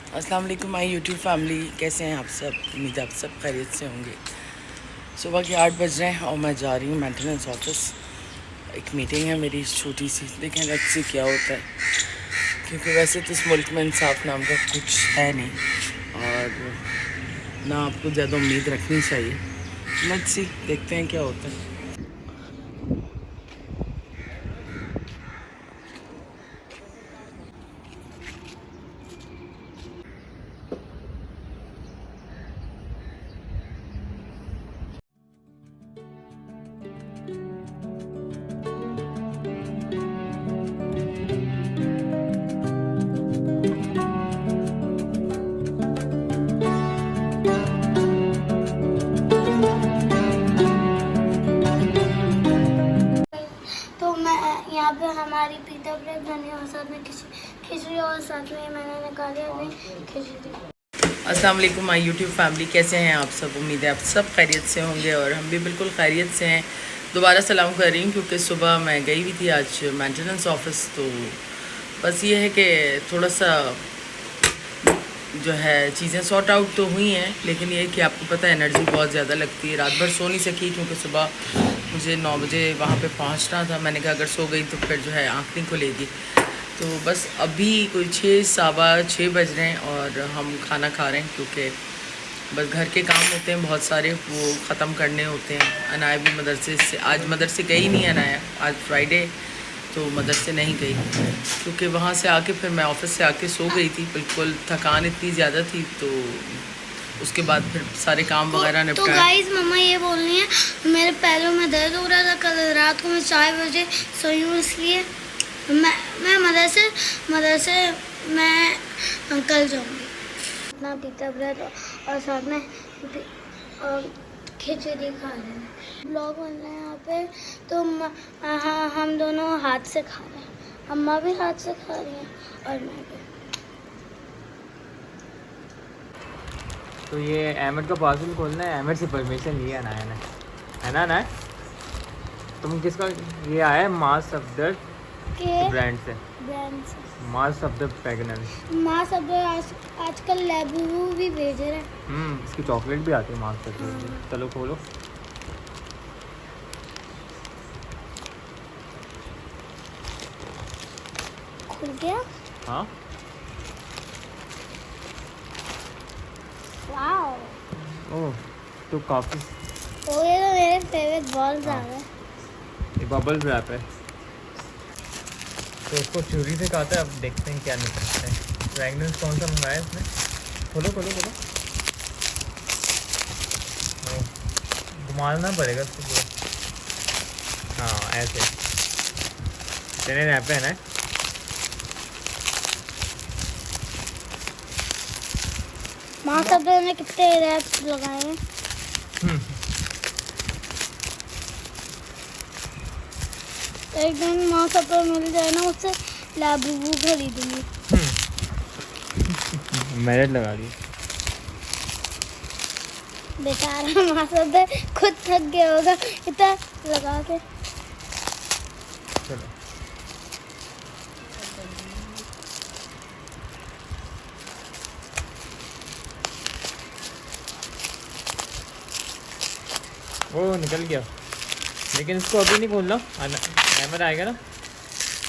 अस्सलाम वालेकुम my YouTube family, कैसे हैं आप सब। उम्मीद है आप सब खैरियत से होंगे। सुबह के 8 बज रहे हैं और मैं जा रही हूँ मेंटेनेंस ऑफिस। एक मीटिंग है मेरी छोटी सी, देखें लेट्स सी क्या होता है, क्योंकि वैसे तो इस मुल्क में इंसाफ नाम का कुछ है नहीं और ना आपको ज़्यादा उम्मीद रखनी चाहिए। लेट्स सी, देखते हैं क्या होता है। यहाँ पे हमारी पिज़्ज़ा ब्रेड बनी और साथ में खिचड़ी और साथ में मैंने निकाली अपनी खिचड़ी। अस्सलाम वालेकुम माय यूट्यूब फैमिली, कैसे हैं आप सब। उम्मीद है आप सब खैरियत से होंगे और हम भी बिल्कुल खैरियत से हैं। दोबारा सलाम कर रही हूँ क्योंकि सुबह मैं गई हुई थी आज मेंटेनेंस ऑफिस, तो बस ये है कि थोड़ा सा जो है चीज़ें सॉर्ट आउट तो हुई हैं, लेकिन ये है कि आपको पता है एनर्जी बहुत ज़्यादा लगती है। रात भर सो नहीं सकी क्योंकि सुबह मुझे 9 बजे वहाँ पे पहुँचना था। मैंने कहा अगर सो गई तो फिर जो है आँख नहीं खुलेगी। तो बस अभी कोई 6 बज रहे हैं और हम खाना खा रहे हैं क्योंकि बस घर के काम होते हैं बहुत सारे, वो ख़त्म करने होते हैं। अनाया भी मदरसे से, आज मदरसे गई नहीं अनाया, आज फ्राइडे तो मदरसे नहीं गई क्योंकि वहाँ से आके फिर मैं ऑफिस से आके सो गई थी। बिल्कुल थकान इतनी ज़्यादा थी, तो उसके बाद फिर सारे काम वगैरह तो निपटाए। गाइस मम्मा ये बोल रही है मेरे पैरों में दर्द हो रहा था। कल रात को मैं 4 बजे सोई हूँ, इसलिए मैं मदरसे मैं कल जाऊँगी। अपना पिज़्ज़ा ब्रेड और साथ में खिचड़ी खा रहे हैं। ब्लॉग बन रहे हैं यहाँ पे, तो हाँ हम दोनों हाथ से खा रहे हैं। अम्मा भी हाथ से खा रही हैं और मैं भी। तो ये अहमद का पार्सल खोलना है, अहमद से परमिशन लिया ना है ना। तुम किसका ये आया है? मास सफदर ब्रांड से मास सफदर फ्रेगनेंस। मास अब आजकल लेबू भी भेज रहे हैं। इसकी चॉकलेट भी आती है मास सफदर। चलो खोलो। खुल गया। हाँ वाओ, ओह तो काफ़ी ओ ये तो मेरे फेवरेट बॉल्स आ गए। ये बबल रैप है, तो उसको चूरी से खाता है। अब देखते हैं क्या निकलता है। फ्रेगनेंस कौन सा मंगाया इसने? खोलो घुमाना पड़ेगा इसको पूरा। हाँ ऐसे तेरे रैप है ना। माँ सब ने कितने रैप लगाए हैं। एक दिन माँ सब मिल जाए ना, उससे लाबू खरीदूंगी। मेहनत लगा दी बेचारा माँ सब खुद थक गया होगा इतना लगा के। चलो वो निकल गया, लेकिन इसको अभी नहीं खोलना। अहमद आएगा ना,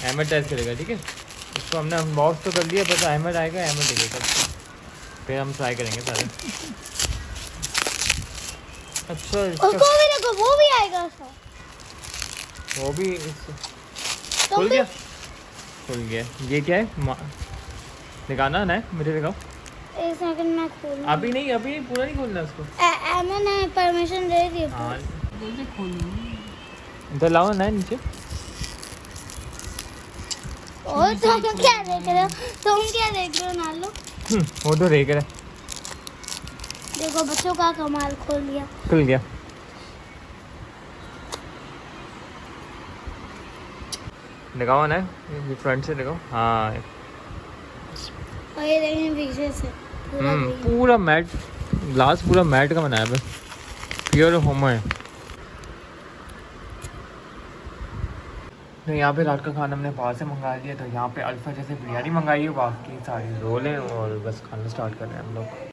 अहमद टेस्ट करेगा, ठीक है। इसको हमने अनबॉक्स तो कर लिया, बस अहमद आएगा, अहमद देखेगा, फिर हम ट्राई करेंगे सारे। अच्छा उसको भी देखो, वो भी आएगा उसका। वो भी खुल गया। खुल गया। ये क्या है? दिखाना ना, मुझे दिखाओ। एक सेकंड में खोलूं। अभी नहीं पूरा नहीं खोलना उसको। मैंने परमिशन दे दी। हाँ इधर लाओ ना नीचे। और तुम क्या देख रहे हो? नालो वो तो देख रहा है। देखो बच्चों का कमाल, खोल दिया। खुल गया। दिखाओ ना, ये फ्रंट से दिखाओ। हाँ और ये देखिए पीछे से पूरा मैट ग्लास, पूरा मैट का बनाया है, प्योर होमो है। तो यहाँ पे रात का खाना हमने बाहर से मंगा लिया। तो यहाँ पे अल्फा जैसे बिरयानी मंगाई है, बाकी सारी रोल हैं और बस खाना स्टार्ट कर रहे हैं हम लोग।